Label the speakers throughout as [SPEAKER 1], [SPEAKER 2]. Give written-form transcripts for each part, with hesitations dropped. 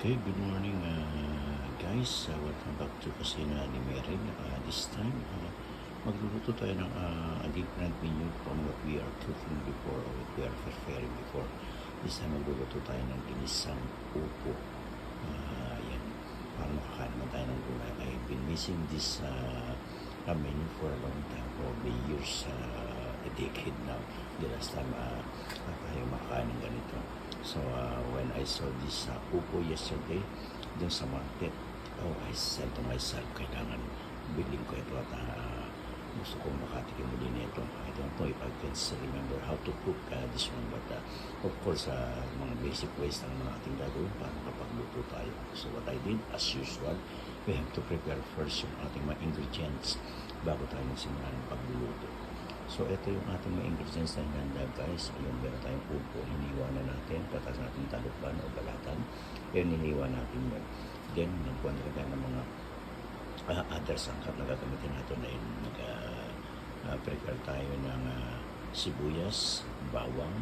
[SPEAKER 1] Okay, good morning guys. Welcome back to Kusina ni Mary. This time, magluluto tayo ng a different menu from what we are cooking before or what we are preparing before. This time, magluluto tayo ng ginisang upo. Yan, parang makakain naman tayo ng gulay. I've been missing this menu for a long time, probably years, a decade now. The last time tayo makakain ng ganito. So when I saw this upo yesterday dun sa market, I said to myself, kailangan bilhin ko ito at gusto kong makatikim mo din ito. I don't know if I can still remember how to cook this one, but of course, mga basic ways lang naman ating gagawin para makapagluto tayo. So what I did, as usual, we have to prepare first yung ating mga ingredients bago tayo magsimula ng pagluluto. So, ito yung ating mga ingredients na hinanda, guys. Yung meron tayong upo, hiniwa na natin. Patas natin talukban o balatan. Yung hiniwa natin yun. Then, nagkuhan talaga ng mga other sangkap na gagamitin natin na yun. Prepare tayo ng sibuyas, bawang.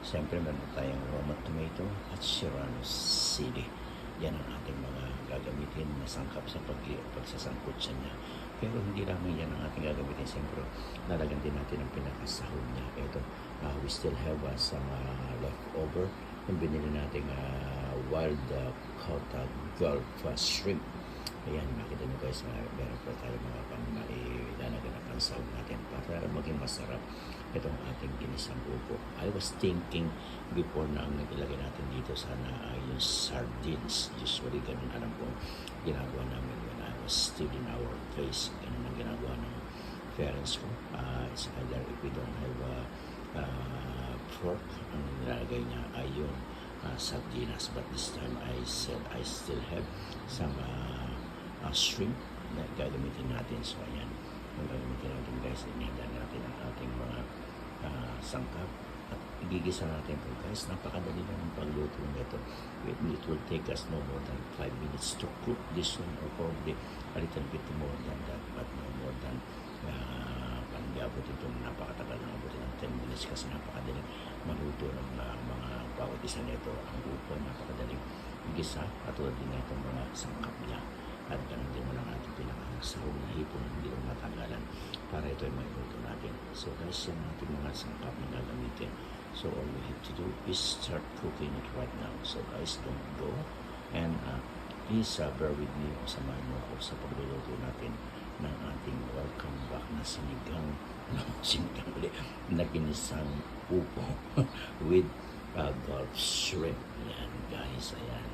[SPEAKER 1] Siyempre, meron tayong Roma tomato at serrano chili. Yan ang ating mga gagamitin na sangkap sa pagsasangkot sa niya. Pero hindi lamang yan ang ating gagamitin. Siyempre, nalagyan din natin ang pinakasahog niya. Ito, we still have some leftover. Yung binili natin wild caught Gulf shrimp. Ayan, makita nyo guys, meron pa tayo mga ilalagyan na pansahog natin para maging masarap itong ating ginisang upo. I was thinking before na ang nilagay natin dito sana yung sardines. Usually, ganun alam ko ginagawa namin when I was still in our place. Ganun ang ginagawa ng parents ko. It's either if we don't have pork, ang nilalagay niya ay yung sardinas. But this time I said I still have some shrimp na gagamitin natin. So ayan, ang gagamitin natin guys, inihanda natin ang ating mga sangkap at igigisa natin ito guys. Napakadali lang ang pagluto nito. It will take us no more than 5 minutes to cook this one, or probably a little bit more than that, but no more than pangyabot ito. Napakatagal na abutin ng 10 minutes kasi napakadaling maluto ng mga bawat isa nito. Ang upo, napakadaling igisa at tulad din na itong mga sangkap niya. At ganun din mo lang natin pinakasahog na hipon, hindi mo matanggalan para ito ay mailuto natin. So guys, yan natin mga sangkap na gagamitin. So all we have to do is start cooking it right now. So guys, don't go. And please bear with me, samahan mo ako sa pagluluto natin ng ating welcome back na sinigang ulit na ginisang upo with Gulf shrimp. Yan guys, ayan.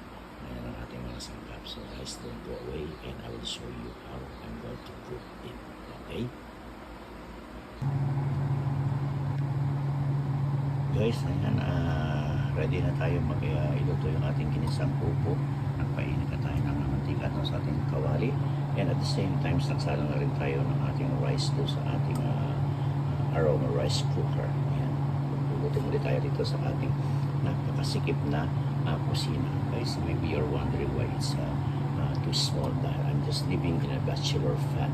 [SPEAKER 1] Ayan ang ating mga sangkap. So guys, don't go away and I will show you how I'm going to cook it. Okay? Guys, ayan, ready na tayo mag-iluto yung ating ginisang upo. Nagpainit na tayo ng mantika sa ating kawali. And at the same time, sagsala na rin tayo ng ating rice do sa ating aroma rice cooker. Ayan. Luluto muli tayo dito sa ating napakasikip na kusina. Guys, maybe you're wondering why it's too small dahil I'm just living in a bachelor flat.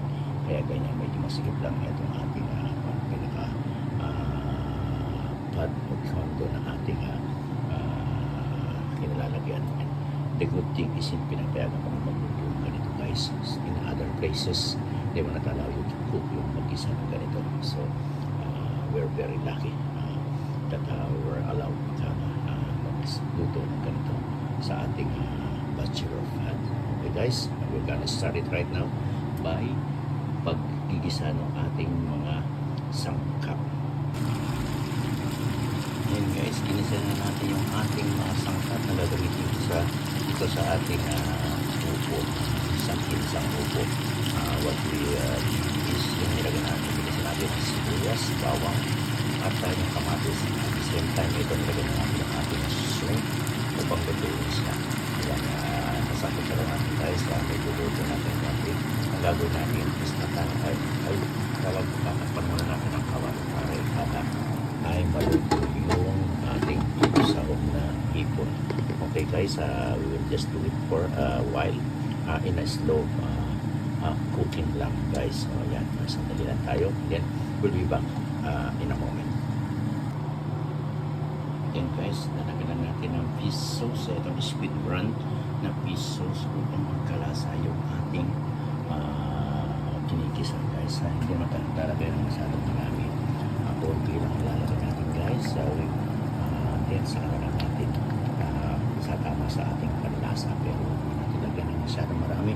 [SPEAKER 1] Kaya ganyan, medyo masikip lang itong ating pinaka pad o condo na ating kinalalagyan. And the good thing is pinapayagan mo magluto ganito guys. In other places, di mo natalaw yung cook yung mag-isa ng ganito. So, we're very lucky that we're allowed to magluto ng ganito sa ating bachelor flat. Okay guys, we're gonna start it right now by paggigisa ng ating mga sangkap. Ayan guys, ginisa na natin yung ating mga sangkap na gagamitin ito sa ating upo, isang upo. What we is yung nilagay natin, ginisa natin sibuyas, bawang, at yung kamatis. At the same time, ito nilagay na natin yung ating shrimp upang lutuin siya. Ayan, nasakot na lang natin tayo sa may luluto natin natin. Ang gagawin natin is lalagpakan muna natin ang kawan para ikala ay maluto yung ating sahog na ipon. Okay guys, we will just do it for a while in a slow cooking lang guys. So ayan, sandali lang tayo. Then we'll be back in a moment. Then guys, lalagyan natin ng fish sauce. Itong squid brand na pesos upang magkalasa yung ating kinikisa guys. Hindi naman tayo talaga ng masyadong marami. Konti lang lalagay natin guys. Then sa kanila natin sa tama sa ating panlasa. Pero hindi natin lagyan ng masyadong marami.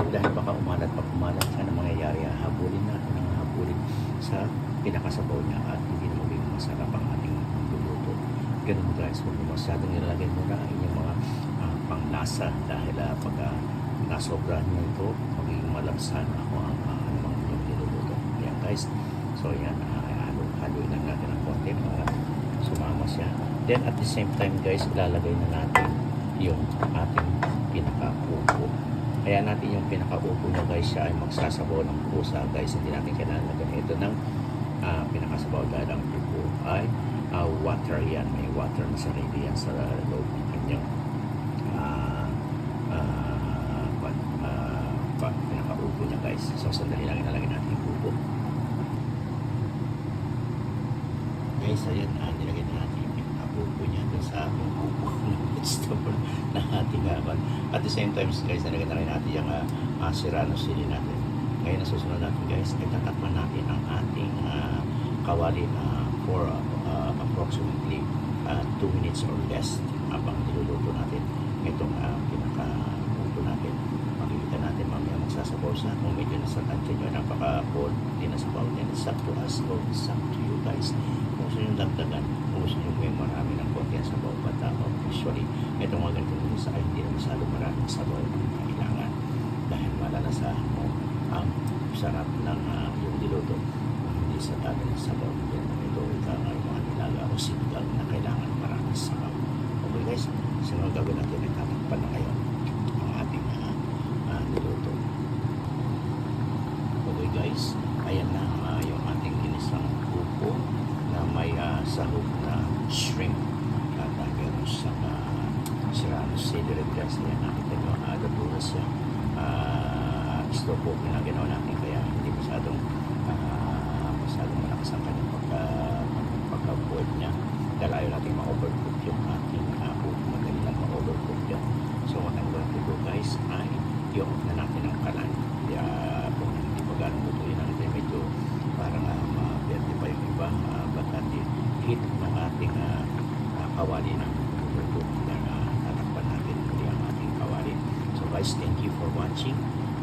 [SPEAKER 1] Dahil baka umalat pa kumalat siya na mangyayari. Habulin natin ang habulin sa pinakasabaw niya at hindi na maging masarap ang ating luluto. Ganun guys, huwag mo masyadong nilalagay muna ang inyong mga panglasa dahil pag nasobrahan nyo ito, magiging malabsan ako ang anumang inyong niluluto. Yan guys. So yan, haluin lang natin ng konti para sumama siya. Then at the same time guys, ilalagay na natin yung ating pinaka-upo. Kaya natin yung pinaka-upo niya guys, siya ay magsasabaw ng pusa guys. Hindi natin kailangan lagyan ito ng pinakasabaw dahil ang upo ay water yan. May water na sarili yan sa loob ng kanyang pinaka-upo niya guys. So sandali lang ilalagay natin yung upo. Guys, ayan, nilagay na natin yung pinaka-upo niya dun sa ating upo vegetable na ating at the same time guys, nilagay na rin natin yung serrano chili natin. Ngayon nasusunod natin guys, ay tatakpan natin ang ating kawali for approximately 2 minutes or less habang niluluto natin itong pinaka-upo natin. Makikita natin mamaya magsasabaw siya. Kung medyo nasa tansya nyo, napaka-cold, hindi nasabaw din. It's up to us, so it's up to you guys. Kung gusto nyo dagdagan, kung gusto nyo may marami ng konti ang sabaw, but usually, itong mga ganitong isa ay hindi na masyado maraming sabaw ang kailangan dahil malalasa mo ang sarap ng yung niluto. Hindi sa tabi ng sabaw. Yan ang ito, yung mga nilaga o sinigang na kailangan maraming sabaw. Okay guys, so ang gagawin natin ay tatakpan na ngayon ang ating niluto. Okay guys, ayan na yung ating ginisang upo na may sahog na shrimp at meron sa serrano chili red guys. Ayan, nakita nyo, luto na siya. Slow cook na ginawa natin kaya hindi masyadong malakas ang kanyang pagka-boil niya dahil ayaw natin ma-overcook yung ating upo. Madali lang ma-overcook yan. So what I'm going to do guys ay i-off na natin ang kalan. Kaya kung hindi pa gano'ng lutuin natin medyo parang ma-verde pa yung iba but at the heat ng ating kawali na overcook na tatakpan natin muli ang ating kawali. So guys, thank you for watching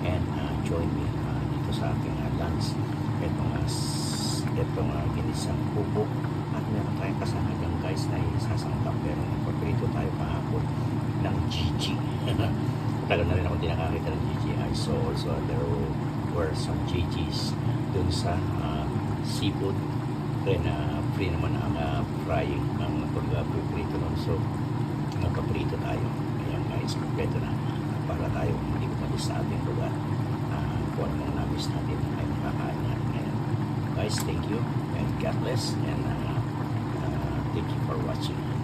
[SPEAKER 1] and join me dito sa ating lunch. Itong ginisang pupo at meron tayong kasama dyan guys na isasangkap pero nagpaprito tayo kahapon ng Gigi. Tagal na rin ako hindi nakakita ng Gigi. I saw also there were some Gigis dun sa seafood then free naman ang frying ang pagpaprito nun. So nagpaprito tayo. Ayan guys, kompleto na para tayo malikot sa ating lugar. Kung ano mga nabis natin ay makakain natin ngayon. Guys, thank you and God bless and thank you for watching.